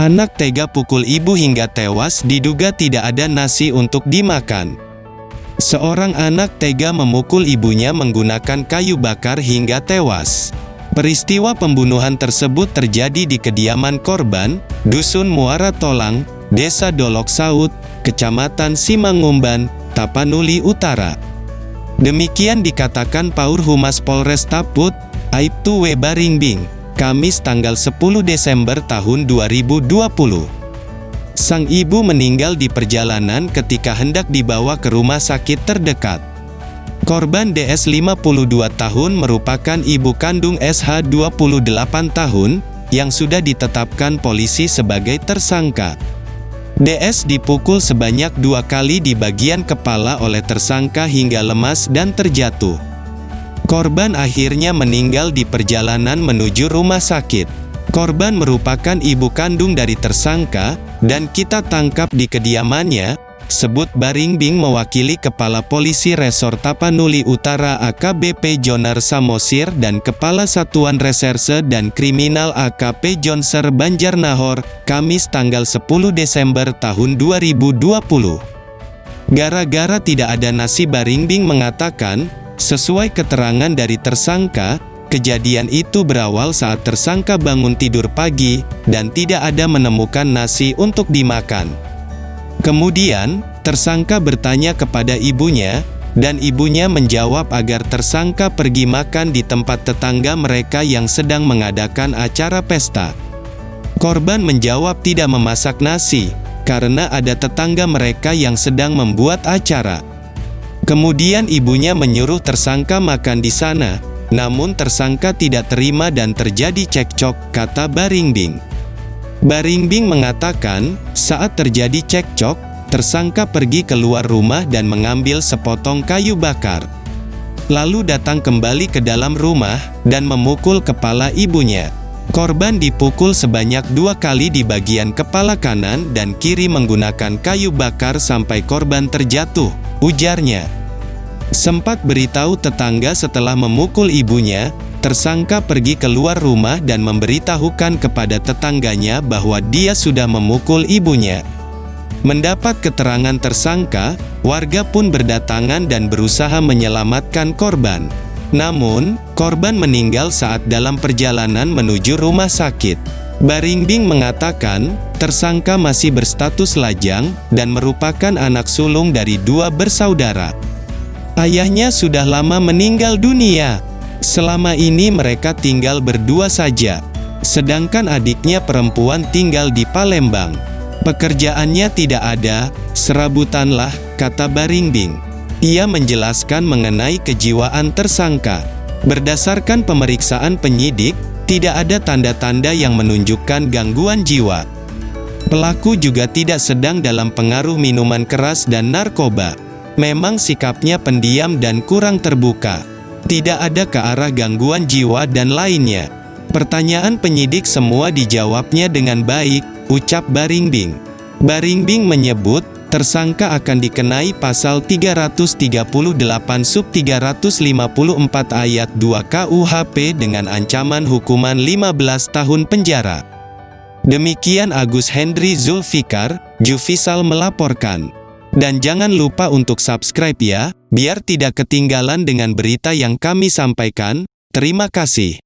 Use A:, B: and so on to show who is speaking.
A: Anak tega pukul ibu hingga tewas diduga tidak ada nasi untuk dimakan. Seorang anak tega memukul ibunya menggunakan kayu bakar hingga tewas. Peristiwa pembunuhan tersebut terjadi di kediaman korban, Dusun Muara Tolang, Desa Dolok Saut, Kecamatan Simangumban, Tapanuli Utara. Demikian dikatakan Paur Humas Polres Taput, Aibtu W. Baringbing, Kamis tanggal 10 Desember tahun 2020. Sang ibu meninggal di perjalanan ketika hendak dibawa ke rumah sakit terdekat. Korban DS 52 tahun merupakan ibu kandung SH 28 tahun, yang sudah ditetapkan polisi sebagai tersangka. DS dipukul sebanyak 2 kali di bagian kepala oleh tersangka hingga lemas dan terjatuh. Korban akhirnya meninggal di perjalanan menuju rumah sakit. Korban merupakan ibu kandung dari tersangka, dan kita tangkap di kediamannya, sebut Baringbing mewakili Kepala Polisi Resor Tapanuli Utara AKBP Jonar Samosir dan Kepala Satuan Reserse dan Kriminal AKP Jonser Banjarnahor, Kamis tanggal 10 Desember tahun 2020. Gara-gara tidak ada nasi, Baringbing mengatakan, sesuai keterangan dari tersangka, kejadian itu berawal saat tersangka bangun tidur pagi, dan tidak ada menemukan nasi untuk dimakan. Kemudian, tersangka bertanya kepada ibunya, dan ibunya menjawab agar tersangka pergi makan di tempat tetangga mereka yang sedang mengadakan acara pesta. Korban menjawab tidak memasak nasi, karena ada tetangga mereka yang sedang membuat acara. Kemudian ibunya menyuruh tersangka makan di sana, namun tersangka tidak terima dan terjadi cekcok, kata Baringbing. Baringbing mengatakan, saat terjadi cekcok, tersangka pergi keluar rumah dan mengambil sepotong kayu bakar. Lalu datang kembali ke dalam rumah, dan memukul kepala ibunya. Korban dipukul sebanyak 2 kali di bagian kepala kanan dan kiri menggunakan kayu bakar sampai korban terjatuh, ujarnya. Sempat beritahu tetangga setelah memukul ibunya, tersangka pergi keluar rumah dan memberitahukan kepada tetangganya bahwa dia sudah memukul ibunya. Mendapat keterangan tersangka, warga pun berdatangan dan berusaha menyelamatkan korban. Namun, korban meninggal saat dalam perjalanan menuju rumah sakit. Baringbing mengatakan, tersangka masih berstatus lajang, dan merupakan anak sulung dari 2 bersaudara. Ayahnya sudah lama meninggal dunia. Selama ini mereka tinggal berdua saja. Sedangkan adiknya perempuan tinggal di Palembang. Pekerjaannya tidak ada, serabutanlah, kata Baringbing. Ia menjelaskan mengenai kejiwaan tersangka. Berdasarkan pemeriksaan penyidik, tidak ada tanda-tanda yang menunjukkan gangguan jiwa. Pelaku juga tidak sedang dalam pengaruh minuman keras dan narkoba. Memang sikapnya pendiam dan kurang terbuka. Tidak ada ke arah gangguan jiwa dan lainnya. Pertanyaan penyidik semua dijawabnya dengan baik, ucap Baringbing. Baringbing menyebut, tersangka akan dikenai pasal 338 sub 354 ayat 2 KUHP dengan ancaman hukuman 15 tahun penjara. Demikian Agus Hendri Zulfikar, Jufisal melaporkan. Dan jangan lupa untuk subscribe ya, biar tidak ketinggalan dengan berita yang kami sampaikan. Terima kasih.